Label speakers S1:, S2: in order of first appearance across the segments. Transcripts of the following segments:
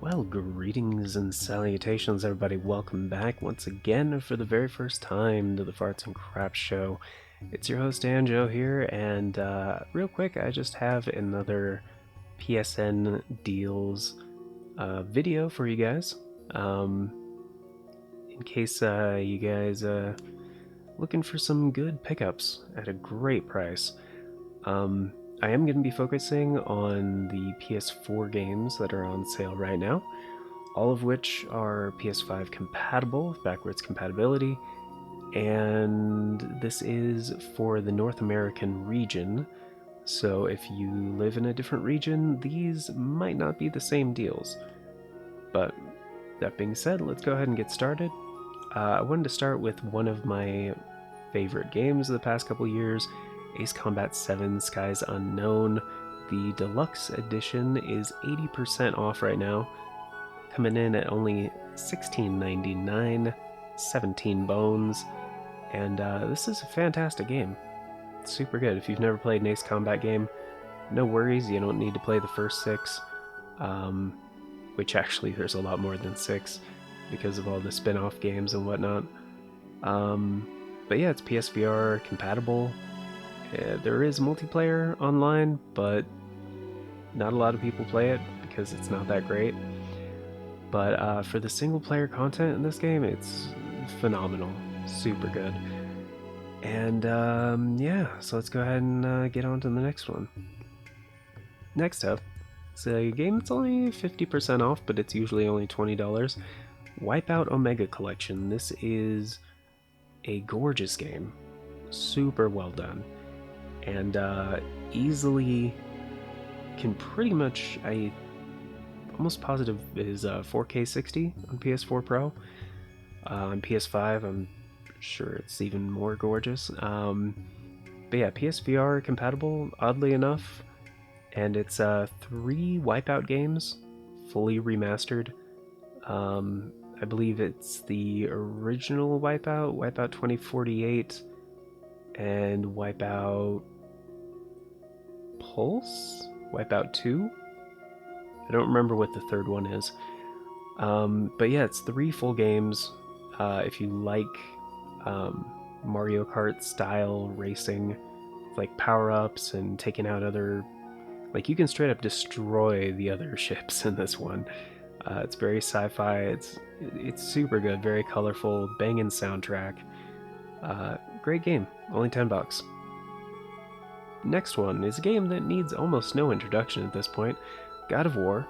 S1: Well, greetings and salutations, everybody. Welcome back once again for the very first time to the Farts and Craps Show. It's your host, Anjo, here, and real quick, I just have another PSN deals video for you guys. In case you guys looking for some good pickups at a great price. I am going to be focusing on the PS4 games that are on sale right now, all of which are PS5 compatible with backwards compatibility, and this is for the North American region. So if you live in a different region, these might not be the same deals. But that being said, let's go ahead and get started. I wanted to start with one of my favorite games of the past couple years, Ace Combat 7 Skies Unknown. The Deluxe Edition is 80% off right now, coming in at only $16.99, 17 bones, and this is a fantastic game. It's super good. If you've never played an Ace Combat game, no worries, you don't need to play the first 6, which actually there's a lot more than 6 because of all the spin-off games and whatnot. But yeah, it's PSVR compatible. There is multiplayer online, but not a lot of people play it because it's not that great. But for the single player content in this game, it's phenomenal. Super good. And yeah, so let's go ahead and get on to the next one. Next up, it's a game that's only 50% off, but it's usually only $20. WipEout Omega Collection. This is a gorgeous game. Super well done. And easily can pretty much, I almost positive is 4K 60 on PS4 Pro. On PS5, I'm sure it's even more gorgeous. But yeah, PSVR compatible, oddly enough, and it's 3 WipEout games, fully remastered. I believe it's the original WipEout, WipEout 2048, and WipEout Pulse? WipEout 2? I don't remember what the third one is. But yeah, it's 3 full games. If you like Mario Kart style racing, like power-ups and taking out other... Like, you can straight up destroy the other ships in this one. It's very sci-fi, it's super good, very colorful, banging soundtrack. Great game, only $10. Next one is a game that needs almost no introduction at this point, God of War.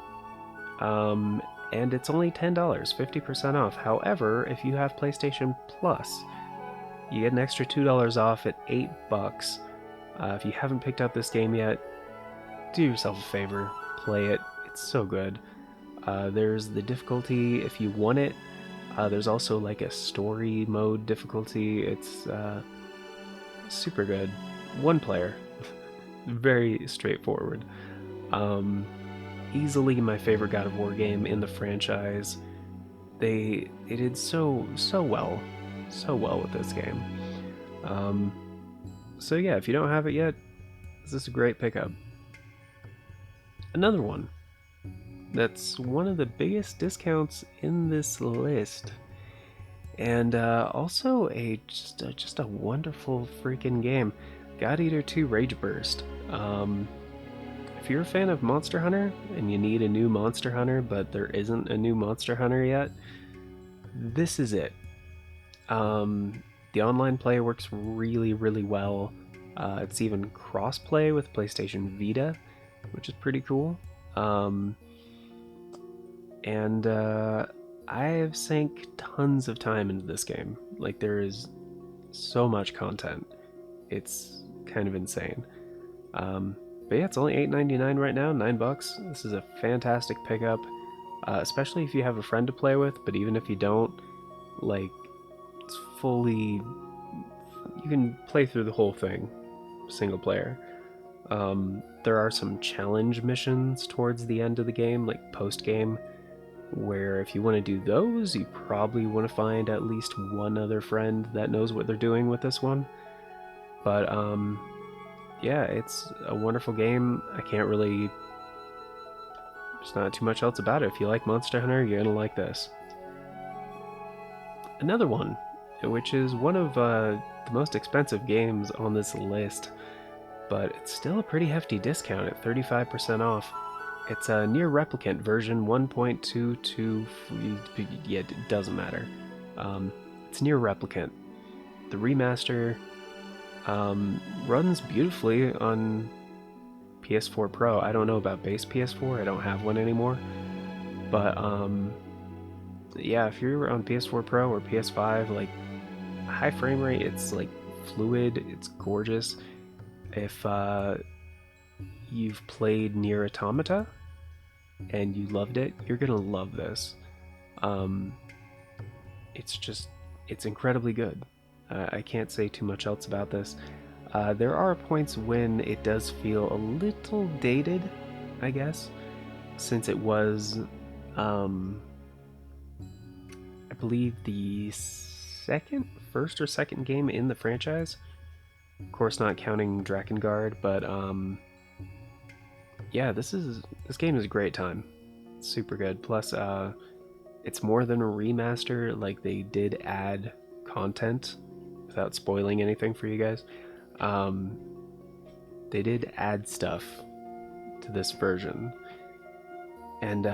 S1: And it's only $10, 50% off. However, if you have PlayStation Plus, you get an extra $2 off at $8. If you haven't picked up this game yet, do yourself a favor, play it. It's so good. There's the difficulty if you want it. There's also like a story mode difficulty. It's super good. One player. Very straightforward. Easily my favorite God of War game in the franchise. They did so well with this game. So yeah, if you don't have it yet, this is a great pickup. Another one that's one of the biggest discounts in this list, and also just a wonderful freaking game, God Eater 2 Rage Burst. If you're a fan of Monster Hunter and you need a new Monster Hunter, but there isn't a new Monster Hunter yet, this is it. The online play works really well. It's even cross-play with PlayStation Vita, which is pretty cool. And I have sank tons of time into this game. Like, there is so much content. It's kind of insane. But yeah, it's only $8.99 right now, $9. This is a fantastic pickup, especially if you have a friend to play with. But even if you don't, like, it's fully... You can play through the whole thing, single player. There are some challenge missions towards the end of the game, like post-game, where if you want to do those, you probably want to find at least one other friend that knows what they're doing with this one. But yeah, it's a wonderful game. I can't really There's not too much else about it. If you like Monster Hunter, you're gonna like this. Another one, which is one of the most expensive games on this list, but it's still a pretty hefty discount at 35% off. It's a NieR Replicant version 1.22. Yeah, it doesn't matter. It's NieR Replicant. The remaster runs beautifully on PS4 Pro. I don't know about base PS4. I don't have one anymore. But yeah, if you're on PS4 Pro or PS5, like high frame rate, it's like fluid. It's gorgeous. If you've played NieR Automata and you loved it, you're gonna love this. It's incredibly good. I can't say too much else about this. There are points when it does feel a little dated, I guess, since it was, I believe, the first or second game in the franchise. Of course, not counting Drakengard, but yeah, this game is a great time. It's super good. Plus, it's more than a remaster. Like, they did add content, without spoiling anything for you guys. They did add stuff to this version, and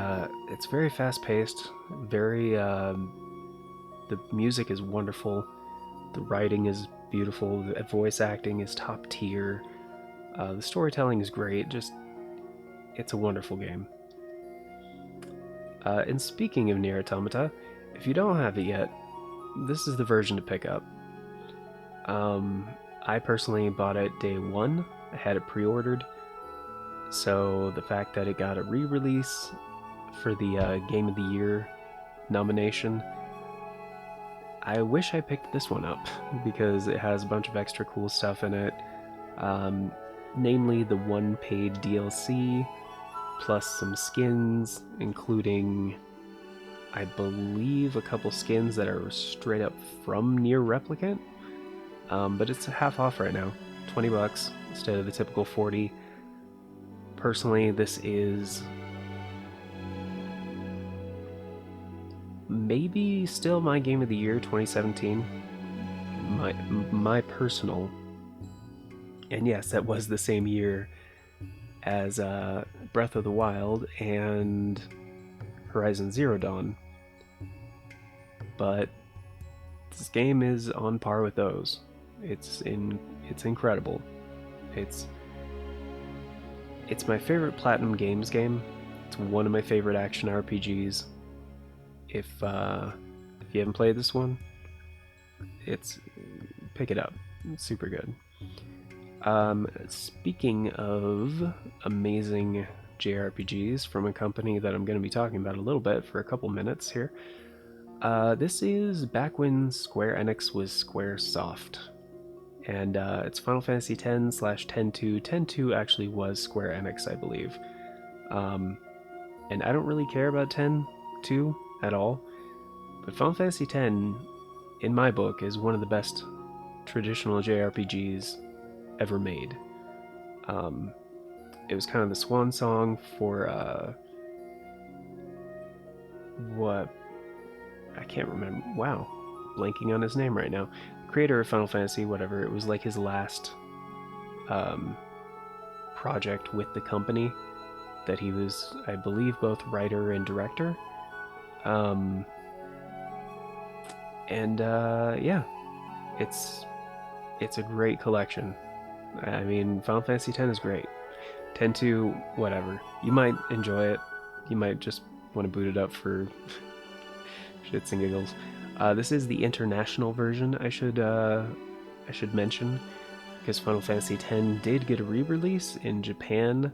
S1: it's very fast-paced. Very, the music is wonderful. The writing is beautiful. The voice acting is top tier. The storytelling is great. Just, it's a wonderful game. And speaking of NieR Automata, if you don't have it yet, this is the version to pick up. I personally bought it day one. I had it pre-ordered, so the fact that it got a re-release for the Game of the Year nomination, I wish I picked this one up because it has a bunch of extra cool stuff in it, namely the one paid DLC, plus some skins, including, I believe, a couple skins that are straight up from NieR Replicant. But it's half off right now, $20 instead of the typical 40. Personally, this is maybe still my game of the year 2017. My personal, and yes, that was the same year as Breath of the Wild and Horizon Zero Dawn. But this game is on par with those. It's incredible. It's my favorite Platinum Games game. It's one of my favorite action RPGs. If you haven't played this one, pick it up. It's super good. Speaking of amazing JRPGs from a company that I'm going to be talking about a little bit for a couple minutes here, this is back when Square Enix was Squaresoft, and it's Final Fantasy X/10-2. 10-2 actually was Square Enix, I believe, and I don't really care about 10-2 at all, but Final Fantasy X, in my book, is one of the best traditional JRPGs ever made. It was kind of the swan song for what I can't remember. Wow, blanking on his name right now. Creator of Final Fantasy, whatever. It was like his last project with the company that he was, I believe, both writer and director. Yeah, it's a great collection. I mean, Final Fantasy X is great. 10-2, whatever. You might enjoy it. You might just want to boot it up for shits and giggles. This is the international version, I should mention, because Final Fantasy X did get a re-release in Japan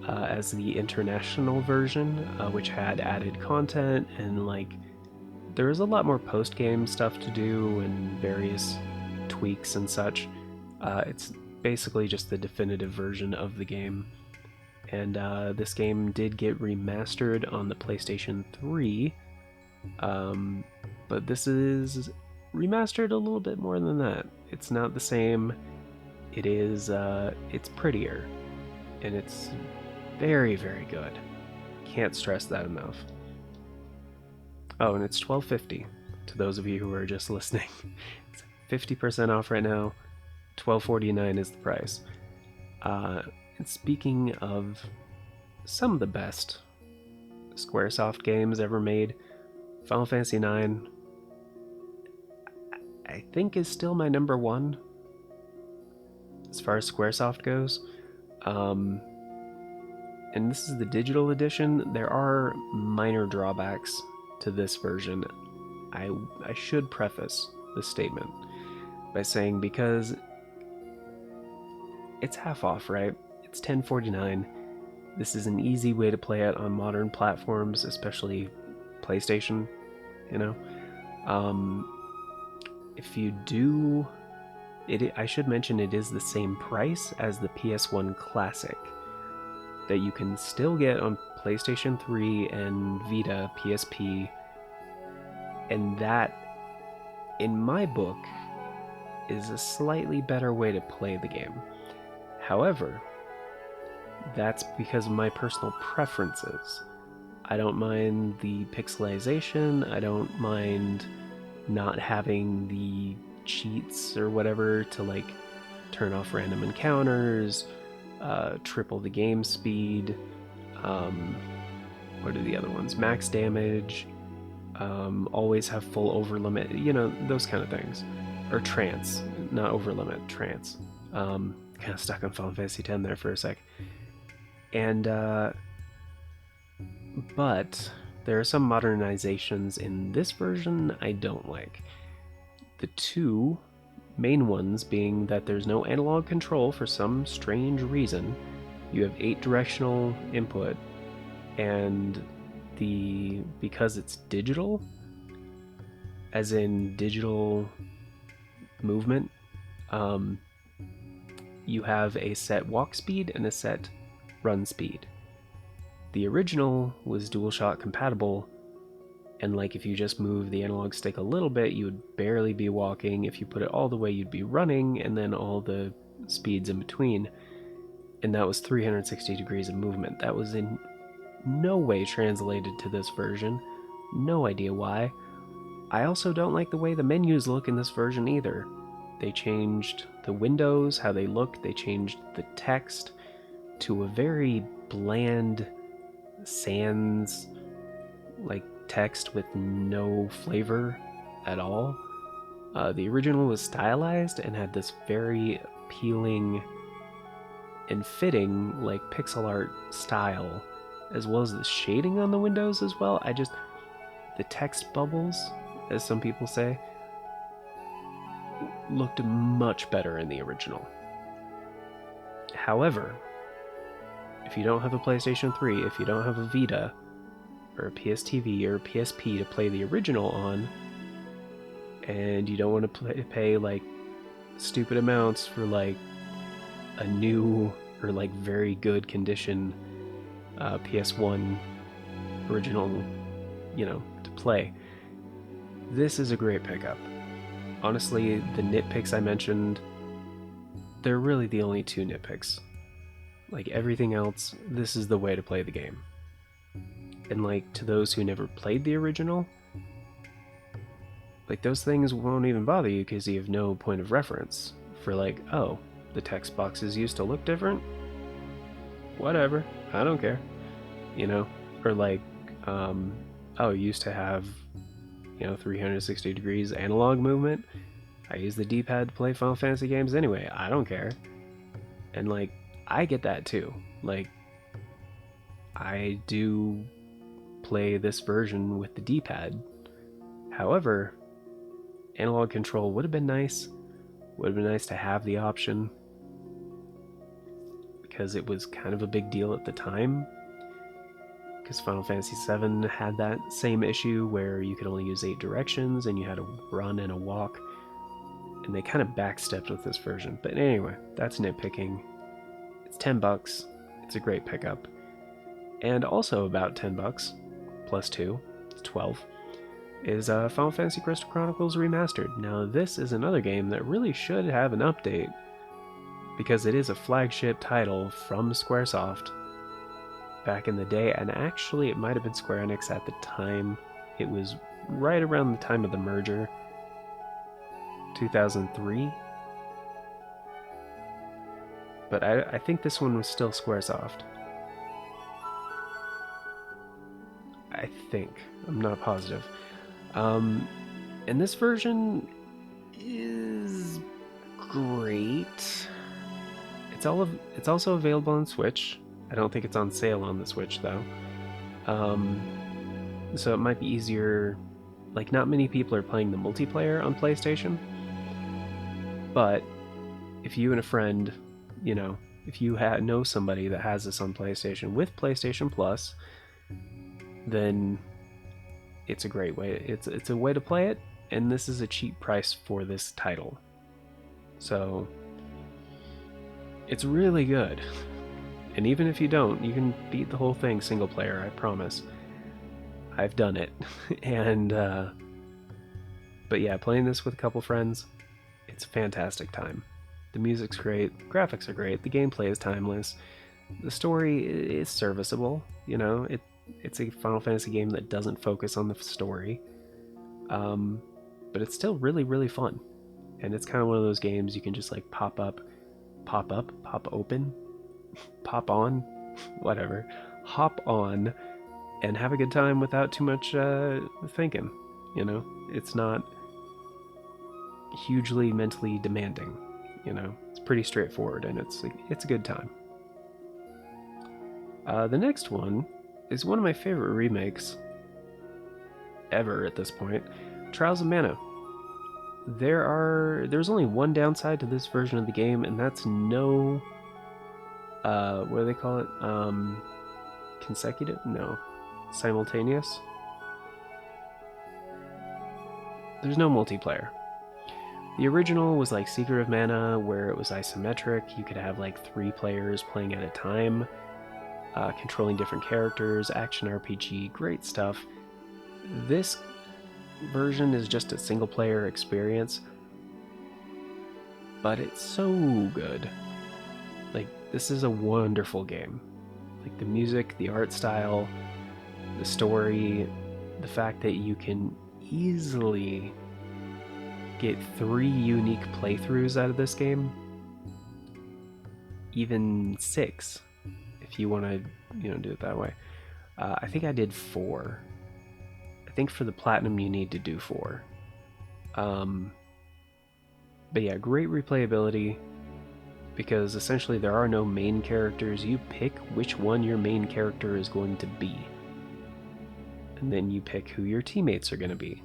S1: as the international version, which had added content and like there was a lot more post-game stuff to do and various tweaks and such. It's basically just the definitive version of the game, and this game did get remastered on the PlayStation 3, but this is remastered a little bit more than that. It's not the same. It is it's prettier, and it's very, very good. can't stress that enough. Oh, and it's $12.50 to those of you who are just listening. It's 50% off right now. $12.49 is the price. And speaking of some of the best Squaresoft games ever made, Final Fantasy IX, I think, is still my number one as far as Squaresoft goes. And this is the digital edition. There are minor drawbacks to this version. I should preface this statement by saying, because it's half off, right? It's $10.49. This is an easy way to play it on modern platforms, especially PlayStation, you know? If you do... I should mention it is the same price as the PS1 Classic that you can still get on PlayStation 3 and Vita, PSP, and that, in my book, is a slightly better way to play the game. However, that's because of my personal preferences. I don't mind the pixelization, I don't mind not having the cheats or whatever to like turn off random encounters, triple the game speed, what are the other ones? Max damage, always have full over limit, you know, those kind of things. Or trance, not over limit, trance. Kind of stuck on Final Fantasy X there for a sec. And, but there are some modernizations in this version I don't like. The two main ones being that there's no analog control for some strange reason. You have 8 directional input, and because it's digital, as in digital movement, you have a set walk speed and a set run speed. The original was DualShock compatible, and like if you just move the analog stick a little bit, you would barely be walking. If you put it all the way, you'd be running, and then all the speeds in between. And that was 360 degrees of movement. That was in no way translated to this version. No idea why. I also don't like the way the menus look in this version either. They changed the windows, how they look. They changed the text to a very bland sans like text with no flavor at all. The original was stylized and had this very appealing and fitting like pixel art style, as well as the shading on the windows as well. The text bubbles, as some people say, looked much better in the original. However, if you don't have a PlayStation 3, if you don't have a Vita, or a PSTV or a PSP to play the original on, and you don't want to pay like stupid amounts for like a new or like very good condition PS1 original, you know, to play, this is a great pickup. Honestly, the nitpicks I mentioned, they're really the only two nitpicks. Like everything else, this is the way to play the game. And like, to those who never played the original, like those things won't even bother you because you have no point of reference for like, oh, the text boxes used to look different? Whatever, I don't care. You know? Or like, oh, it used to have, you know, 360 degrees analog movement. I use the D-pad to play Final Fantasy games anyway, I don't care. And like, I get that too. Like, I do play this version with the D-pad. However, analog control would have been nice. Would have been nice to have the option, because it was kind of a big deal at the time. Because Final Fantasy VII had that same issue where you could only use 8 directions and you had a run and a walk. And they kind of backstepped with this version. But anyway, that's nitpicking. It's $10. It's a great pickup. And also about $10, plus 2, it's 12, is Final Fantasy Crystal Chronicles Remastered. Now this is another game that really should have an update, because it is a flagship title from Squaresoft, back in the day, and actually it might have been Square Enix at the time. It was right around the time of the merger, 2003. But I think this one was still Squaresoft. I think. I'm not positive. And this version is great. It's also available on Switch. I don't think it's on sale on the Switch though. So it might be easier. Like, not many people are playing the multiplayer on PlayStation. But if you and a friend, you know, if you know somebody that has this on PlayStation with PlayStation Plus, then it's a great way. It's a way to play it, and this is a cheap price for this title. So it's really good. And even if you don't, you can beat the whole thing single player, I promise. I've done it. And but yeah, playing this with a couple friends, it's a fantastic time. The music's great, graphics are great, the gameplay is timeless, the story is serviceable. You know, it's a Final Fantasy game that doesn't focus on the story, but it's still really, really fun. And it's kind of one of those games you can just like pop open, pop on, whatever, hop on, and have a good time without too much thinking. You know, it's not hugely mentally demanding. You know, it's pretty straightforward, and it's a good time. The next one is one of my favorite remakes ever at this point, Trials of Mana. There's only one downside to this version of the game, and that's no what do they call it? Consecutive? No. Simultaneous? There's no multiplayer. The original was like Secret of Mana, where it was isometric. You could have like 3 players playing at a time, controlling different characters, action RPG, great stuff. This version is just a single player experience, but it's so good. Like, this is a wonderful game. Like, the music, the art style, the story, the fact that you can easily get 3 unique playthroughs out of this game, even 6 if you want to, you know, do it that way. I think I did 4. I think for the platinum you need to do 4. But yeah, great replayability, because essentially there are no main characters. You pick which one your main character is going to be, and then you pick who your teammates are going to be,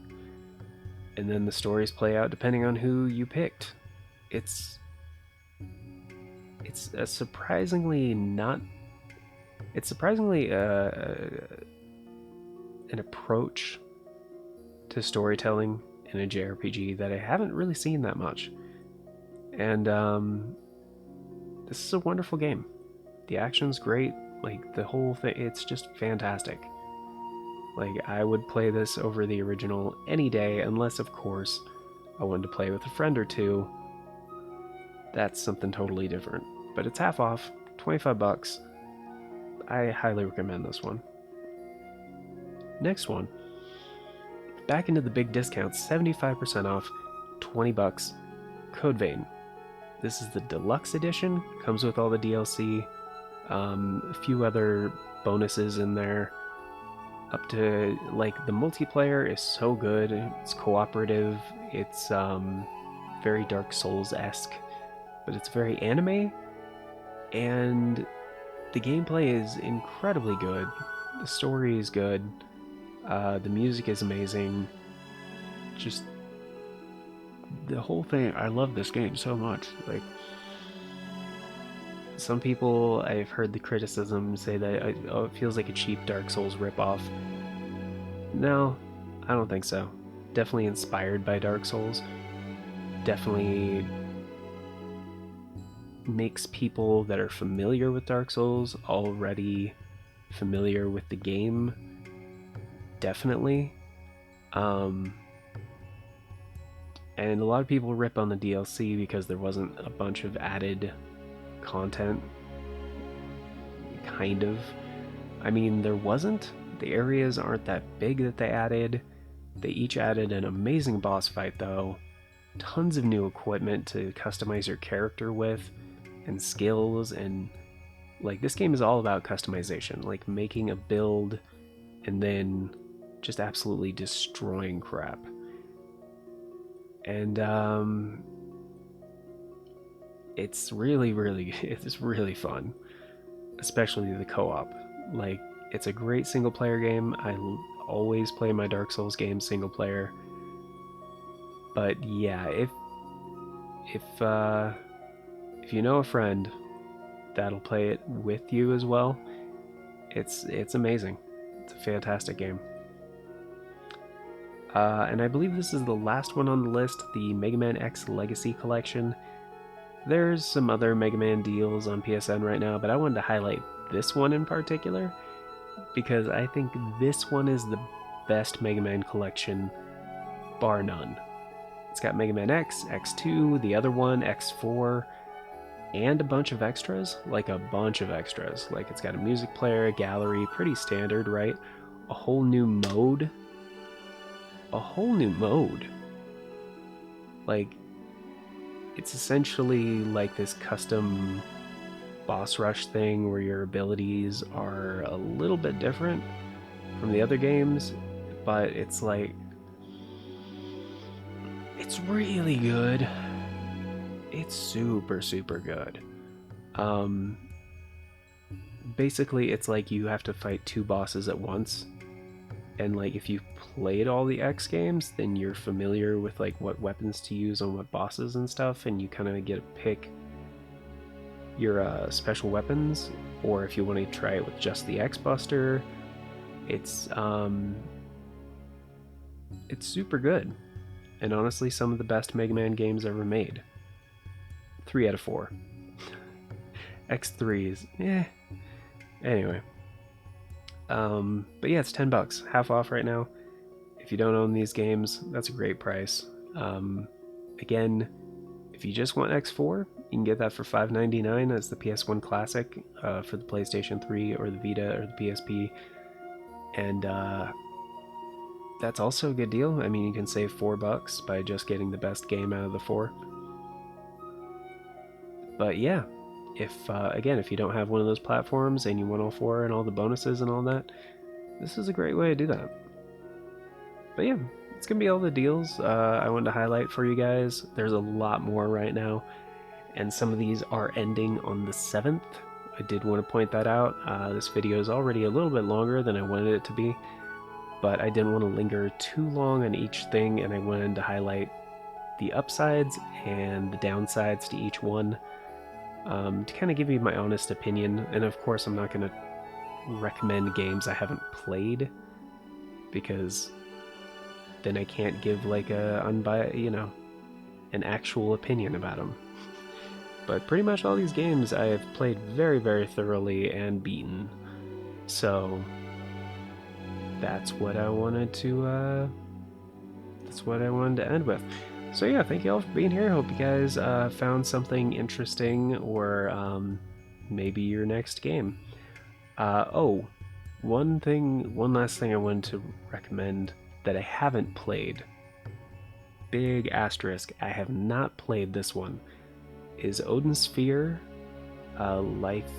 S1: and then the stories play out depending on who you picked. It's a surprisingly not. It's surprisingly an approach to storytelling in a JRPG that I haven't really seen that much. And this is a wonderful game. The action's great. Like, the whole thing, it's just fantastic. Like, I would play this over the original any day, unless, of course, I wanted to play with a friend or two. That's something totally different. But it's half off, 25 bucks. I highly recommend this one. Next one. Back into the big discounts, 75% off, 20 bucks. Code Vein. This is the Deluxe edition, comes with all the DLC, a few other bonuses in there. Up to, like, the multiplayer is so good. It's cooperative. It's very Dark Souls-esque, but it's very anime, and the gameplay is incredibly good. The story is good. The music is amazing. Just the whole thing. I love this game so much. Like, some people, I've heard the criticism say that it feels like a cheap Dark Souls ripoff. No, I don't think so. Definitely inspired by Dark Souls. Definitely makes people that are familiar with Dark Souls already familiar with the game. Definitely. And a lot of people rip on the DLC because there wasn't a bunch of added content. Kind of. I mean, there wasn't. The areas aren't that big that they added. They each added an amazing boss fight, though. Tons of new equipment to customize your character with, and skills, and like this game is all about customization, like making a build and then just absolutely destroying crap. And it's really fun, especially the co-op. Like, it's a great single player game. I always play my Dark Souls games single player. But yeah, if you know a friend that'll play it with you as well, it's amazing. It's a fantastic game. And I believe this is the last one on the list, the Mega Man X Legacy Collection. There's some other Mega Man deals on PSN right now, but I wanted to highlight this one in particular because I think this one is the best Mega Man collection, bar none. It's got Mega Man X, X2, the other one, X4, and a bunch of extras. Like a bunch of extras. Like it's got a music player, a gallery, pretty standard, right? A whole new mode. Like, it's essentially like this custom boss rush thing where your abilities are a little bit different from the other games, but it's like, it's really good. It's super good. Basically it's like you have to fight two bosses at once, and like if you've played all the X games, then you're familiar with like what weapons to use on what bosses and stuff, and you kind of get to pick your special weapons. Or if you want to try it with just the X Buster, it's super good, and honestly some of the best Mega Man games ever made. 3 out of 4. X3 is anyway. But yeah, it's $10, half off right now. If you don't own these games, that's a great price. Again, if you just want X4, you can get that for $5.99 as the PS1 Classic for the PlayStation 3 or the Vita or the PSP. And that's also a good deal. I mean, you can save $4 by just getting the best game out of the 4. But yeah, if again, if you don't have one of those platforms and you want all 4 and all the bonuses and all that, this is a great way to do that. But yeah, it's gonna be all the deals I wanted to highlight for you guys. There's a lot more right now, and some of these are ending on the 7th. I did want to point that out. This video is already a little bit longer than I wanted it to be, but I didn't want to linger too long on each thing, and I wanted to highlight the upsides and the downsides to each one, to kind of give you my honest opinion. And of course I'm not going to recommend games I haven't played, because then I can't give like a an actual opinion about them. But pretty much all these games I have played very thoroughly and beaten, so that's what I wanted to end with. So yeah, thank you all for being here. Hope you guys found something interesting, or maybe your next game. One last thing I wanted to recommend that I haven't played. Big asterisk, I have not played this one. Is Odin Sphere Life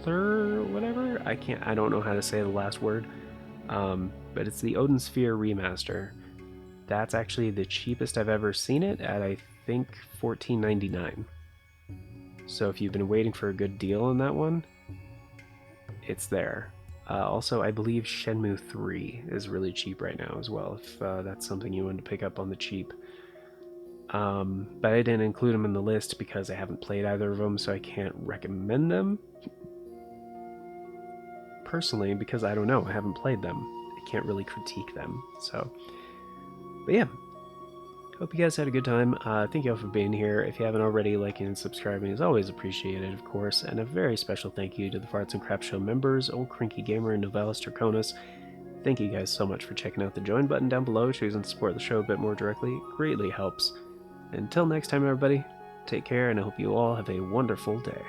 S1: whatever? I don't know how to say the last word. But it's the Odin Sphere Remaster. That's actually the cheapest I've ever seen it at, I think, $14.99. So if you've been waiting for a good deal on that one, it's there. Also, I believe Shenmue 3 is really cheap right now as well, if that's something you want to pick up on the cheap. But I didn't include them in the list because I haven't played either of them, so I can't recommend them personally, because I don't know, I haven't played them. I can't really critique them. So, but yeah, hope you guys had a good time. Thank you all for being here. If you haven't already, liking and subscribing is always appreciated, of course. And a very special thank you to the Farts and Crap Show members, Old Cranky Gamer and Novalis, Draconus. Thank you guys so much for checking out the join button down below. Choosing to support the show a bit more directly greatly helps. Until next time, everybody, take care, and I hope you all have a wonderful day.